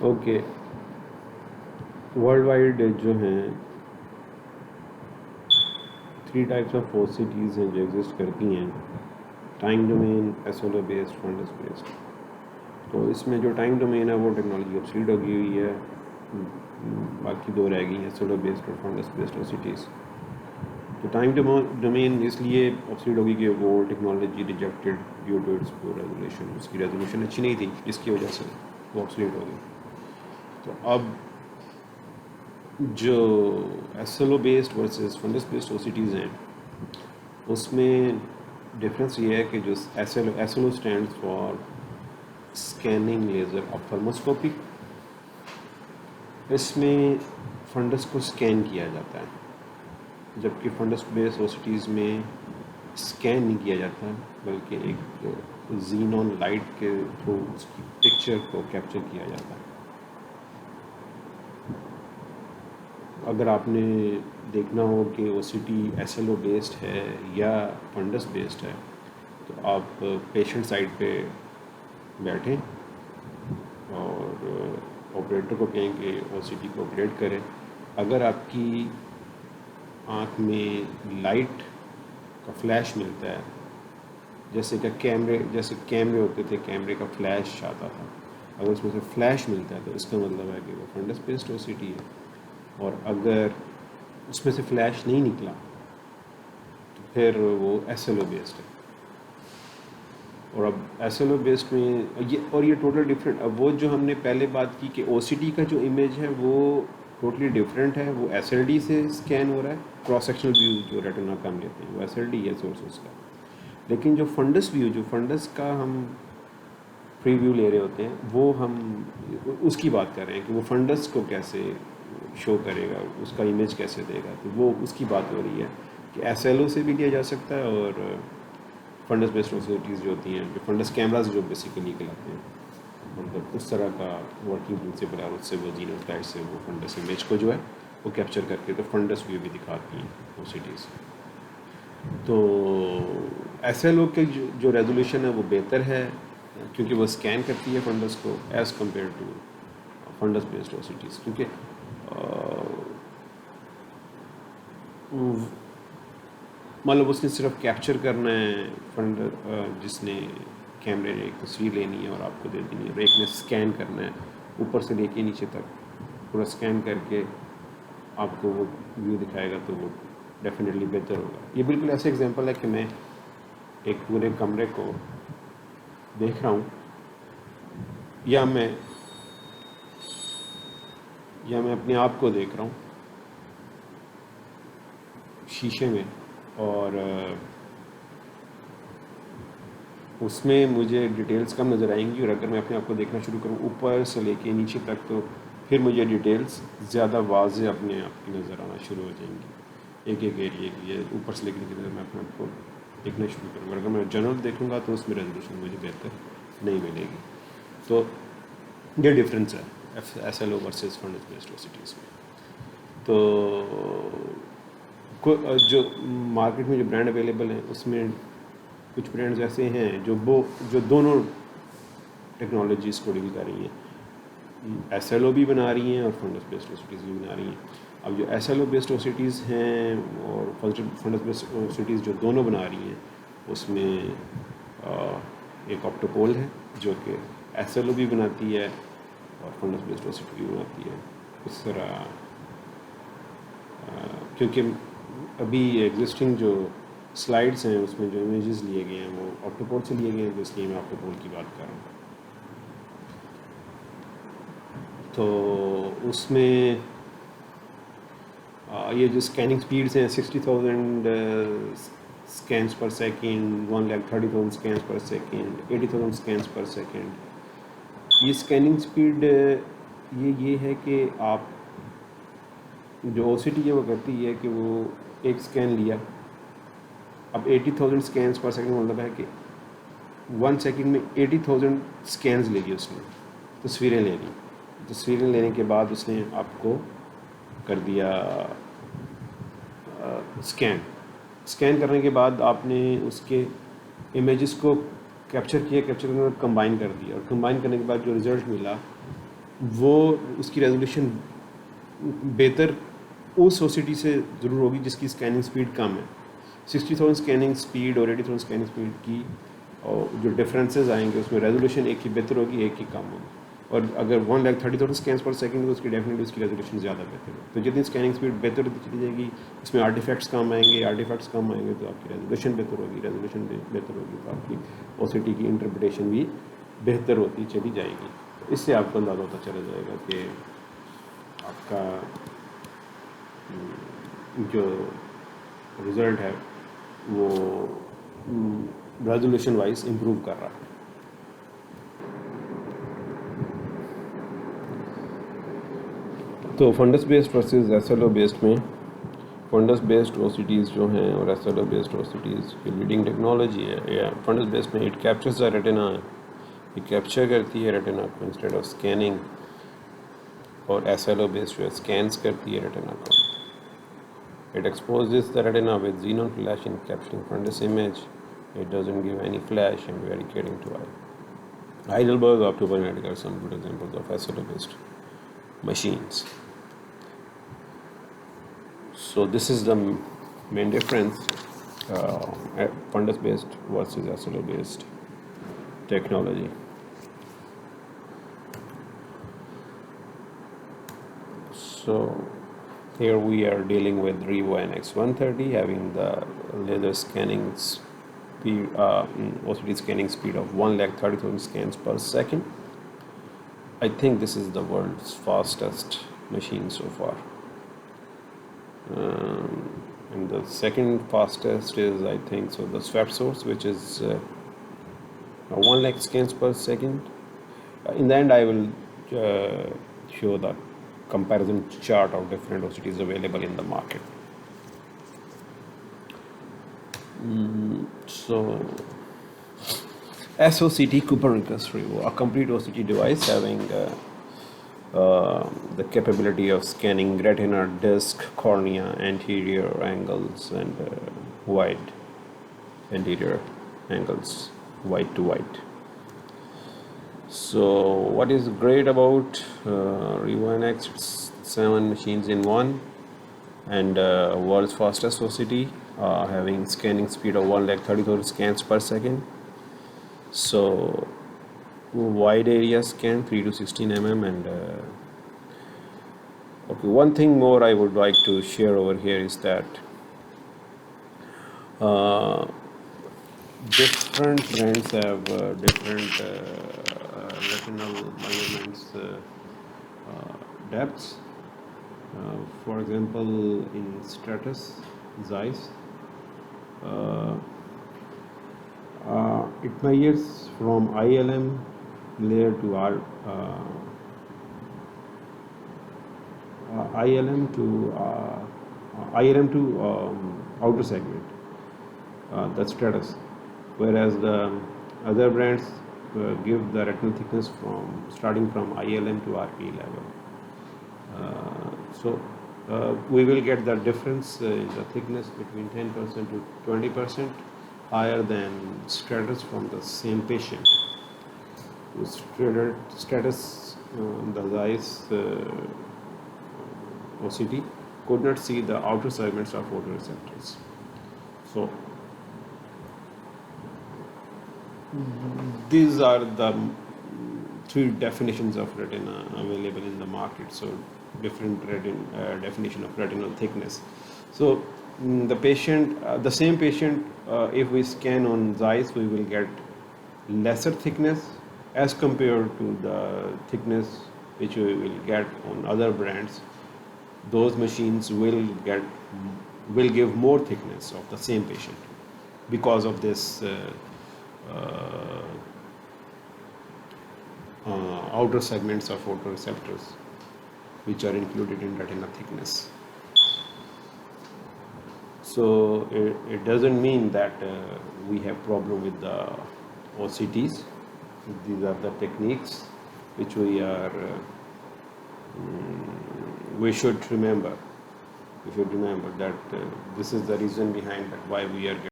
Okay, world wide جو ہیں 3 types of فورسٹیز ہیں جو ایگزسٹ کرتی ہیں، ٹائم ڈومین، ایسولو بیسڈ، فنڈس بیسڈ. تو اس میں جو ٹائم ڈومین ہے وہ ٹیکنالوجی obsolete ہو گئی ہوئی ہے، باقی 2 رہ گئی ہیں، ایسولو بیسڈ اور فنڈس بیسڈ اوسیٹیز. تو ٹائم ڈومین اس لیے obsolete ہوگی کہ وہ technology rejected due to its poor resolution, اس کی ریزولیشن اچھی نہیں تھی، جس کی وجہ سے وہ obsolete ہو گئی. تو اب جو S L O based versus fundus based OCTs ہیں، اس میں ڈفرینس یہ ہے کہ جو S L O stand for scanning laser ophthalmoscopy. اس میں فنڈس کو اسکین کیا جاتا ہے، جبکہ فنڈس بیس اوسیٹیز میں اسکین نہیں کیا جاتا بلکہ ایک زینون لائٹ کے تھرو اس کی پکچر کو کیپچر کیا جاتا ہے. اگر آپ نے دیکھنا ہو کہ O C T S L O based ہے یا فنڈس بیسڈ ہے، تو آپ پیشنٹ سائڈ پہ بیٹھیں اور آپریٹر کو کہیں کہ او سی ٹی کو آپریٹ کریں. اگر آپ کی آنکھ میں لائٹ کا فلیش ملتا ہے، جیسے کہ کیمرے ہوتے تھے، کیمرے کا فلیش آتا تھا، اگر اس میں سے فلیش ملتا ہے تو اس کا مطلب ہے کہ وہ funds based O C T ہے. اور اگر اس میں سے فلیش نہیں نکلا تو پھر وہ ایس ایل او بیسڈ ہے. اور اب ایس ایل او بیسڈ میں یہ ٹوٹل ڈفرینٹ. اب وہ جو ہم نے پہلے بات کی کہ او سی ٹی کا جو امیج ہے وہ ٹوٹلی ڈفرینٹ ہے، وہ ایس ایل ڈی سے اسکین ہو رہا ہے. کراس سیکشنل ویو جو ریٹنا کا ہم لیتے ہیں وہ ایس ایل ڈی ہے سورس اس کا. لیکن جو فنڈس ویو، جو فنڈس کا ہم پری ویو لے رہے ہوتے ہیں، وہ ہم اس کی بات کر رہے ہیں کہ وہ فنڈس کو کیسے شو کرے گا، اس کا امیج کیسے دے گا. تو وہ اس کی بات ہو رہی ہے کہ ایس ایل او سے بھی لیا جا سکتا ہے، اور فنڈس بیسڈ اوسیٹیز جو ہوتی ہیں، جو فنڈس کیمراز جو بیسیکلی کہلاتے ہیں، مطلب اس طرح کا ورکنگ پرنسپل ہے، اس سے وہ زینو لائٹ سے وہ فنڈس امیج کو جو ہے وہ کیپچر کر کے تو فنڈس ویو بھی دکھاتی ہیں اوسیٹیز. تو ایس ایل او کے جو ریزولیوشن ہے وہ بہتر ہے، کیونکہ وہ اسکین کرتی ہے فنڈس کو as compared to fundus based OCTs. کیونکہ مطلب اس نے صرف کیپچر کرنا ہے فنڈ، جس نے کیمرے نے ایک تصویر لینی ہے اور آپ کو دے دینی ہے، اور ایک نے اسکین کرنا ہے اوپر سے لے کے نیچے تک پورا اسکین کر کے آپ کو وہ ویو دکھائے گا. تو وہ ڈیفینیٹلی بہتر ہوگا. یہ بالکل ایسے ایگزامپل ہے کہ میں ایک پورے کمرے کو دیکھ رہا ہوں، یا میں اپنے آپ کو دیکھ رہا ہوں شیشے میں، اور اس میں مجھے ڈیٹیلز کم نظر آئیں گی. اور اگر میں اپنے آپ کو دیکھنا شروع کروں اوپر سے لے کے نیچے تک، تو پھر مجھے ڈیٹیلز زیادہ واضح اپنے آپ کی نظر آنا شروع ہو جائیں گی. ایک ایریا کی ہے اوپر سے لے کے نیچے تک میں اپنے آپ کو دیکھنا شروع کروں گا. اگر میں جنرل دیکھوں گا تو اس میں ریزولوشن مجھے بہتر نہیں ملے گی. تو یہ ڈفرینس ہے S L O versus fundus based OCTs میں. تو جو مارکیٹ میں جو برانڈ اویلیبل ہیں، اس میں کچھ برانڈز ایسے ہیں جو دونوں ٹیکنالوجیز کو ڈیل کر رہی ہیں، ایس ایل او بھی بنا رہی ہیں اور فنڈس بیسڈ اوسیٹیز بھی بنا رہی ہیں. اب جو S L O based OCTs ہیں اور فنڈس بیسڈ اوسیٹیز جو دونوں بنا رہی ہیں، اس میں ایک آپٹوپول ہے جو کہ ایس ایل او بھی بناتی ہے اور فنڈس بیسڈ اوسیٹی بھی بناتی ہے. اس طرح کیونکہ ابھی ایگزسٹنگ جو سلائڈس ہیں اس میں جو امیجز لیے گئے ہیں وہ آپٹوپول سے لیے گئے ہیں، تو اس لیے میں آپٹوپول کی بات کر رہا ہوں. تو اس میں یہ جو اسکیننگ سپیڈس ہیں 60,000 scans per second, 1,30,000 scans per second, 80,000 scans per second. یہ اسکیننگ سپیڈ یہ ہے کہ آپ جو او سی ٹی ہے وہ کرتی ہے کہ وہ ایک اسکین لیا، اب 80,000 اسکینس پر سیکنڈ مطلب ہے کہ 1 سیکنڈ میں 80,000 اسکینز لے لی اس نے، تصویریں لے لی. تصویریں لینے کے بعد اس نے آپ کو کر دیا اسکین کرنے کے بعد آپ نے اس کے امیجز کو کیپچر کرنے کے بعد کمبائن کر دیا، اور کمبائن کرنے کے بعد جو رزلٹ ملا وہ اس کی ریزولیوشن بہتر اس او سی ٹی سے ضرور ہوگی جس کی اسکیننگ اسپیڈ کم ہے. 60,000 اسکیننگ اسپیڈ اور 80,000 اسکیننگ اسپیڈ کی اور جو ڈفرینسز آئیں گے اس میں ریزولیوشن ایک کی بہتر ہوگی, ایک کی کم ہوگی. اور اگر 1,30,000 اسکینس پر سیکنڈ تو اس کی ڈیفینیٹلی اس کی ریزولیوشن زیادہ بہتر ہے. تو جتنی اسکیننگ اسپیڈ بہتر ہوتی چلی جائے گی اس میں آرٹیفیکٹس کم آئیں گے, آرٹیفیکٹس کم آئیں گے تو آپ کی ریزولیوشن بہتر ہوگی, ریزولیوشن بہتر ہوگی تو آپ کی او سی ٹی کی انٹرپریٹیشن بھی بہتر ہوتی چلی جائے گی. اس سے آپ کو اندازہ ہوتا چلا جائے گا کہ آپ کا جو رزلٹ ہے وہ ریزولیوشن وائز امپروو کر رہا ہے. تو fundus based versus S L O based میں fundus based O C Ts جو ہیں اور S L O based O C Ts کی لیڈنگ ٹیکنالوجی ہے. یا فنڈس بیسڈ میں اٹ کیپچرز دا ریٹنا, یہ کیپچر کرتی ہے ریٹنا کو انسٹیڈ آف اسکیننگ, اور ایس ایل او بیسڈ جو ہے اسکینس کرتی ہے ریٹنا کو. It exposes the retina with xenon flash in capturing fundus image. It doesn't give any flash and very caring to eye. Heidelberg Opto Biomedical are some good examples of SLO-based machines. So this is the main difference, fundus-based versus SLO-based technology. So here we are dealing with Revo NX130 having the laser scanning speed, OCT scanning speed of 130,000 scans per second. I think this is the world's fastest machine so far. And the second fastest is, I think, so the Swap Source, which is 1 lakh scans per second. In the end, I will show the comparison chart of different OCTs available in the market. So SOCT Copernicus Revo, a complete OCT device having the capability of scanning retina, disc, cornea, anterior angles, and wide anterior angles, white to white. So what is great about Revo NX? It's 7 machines in one, and world's fastest OCT, having scanning speed of 130,000 scans per second. So wide area scan 3 to 16 mm. And okay, one thing more I would like to share over here is that different brands have different retinal measurements depths. For example, in Stratus Zeiss, it measures from ILM layer to ILM to outer segment, that's Stratus, whereas the other brands give the retinal thickness starting from ILM to RP level. So we will get the difference in the thickness between 10% to 20% higher than Stratus from the same patient. Stratus, the Zeiss OCT could not see the outer segments of photoreceptors. So these are the 3 definitions of retina available in the market. So different definition of retinal thickness. So the patient, the same patient, if we scan on Zeiss, we will get lesser thickness as compared to the thickness which we will get on other brands. Those machines will give more thickness of the same patient because of this outer segments of photoreceptors which are included in retina thickness. So it doesn't mean that we have problem with the OCTs. These are the techniques which we should remember. We should remember that this is the reason behind that why we are getting